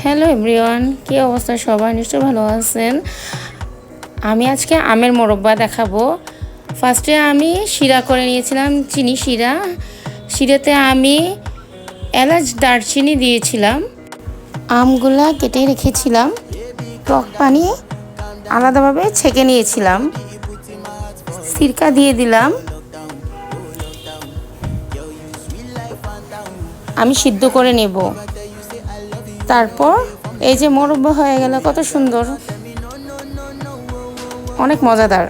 Hello everyone, কী অবস্থা সবাই? নিশ্চয়ই ভালো আছেন। আমি আজকে আমের মোরব্বা দেখাবো। ফার্স্টে আমি শিরা করে নিয়েছিলাম, চিনি শিরা। শিরাতে আমি এলাচ দারচিনি দিয়েছিলাম। আমগুলা কেটে রেখেছিলাম, টক পানি আলাদাভাবে ছেঁকে নিয়েছিলাম। সিরকা দিয়ে দিলাম। আমি সিদ্ধ করে নেব। তারপর এই যে মোরব্বা হয়ে গেল, কত সুন্দর, অনেক মজাদার।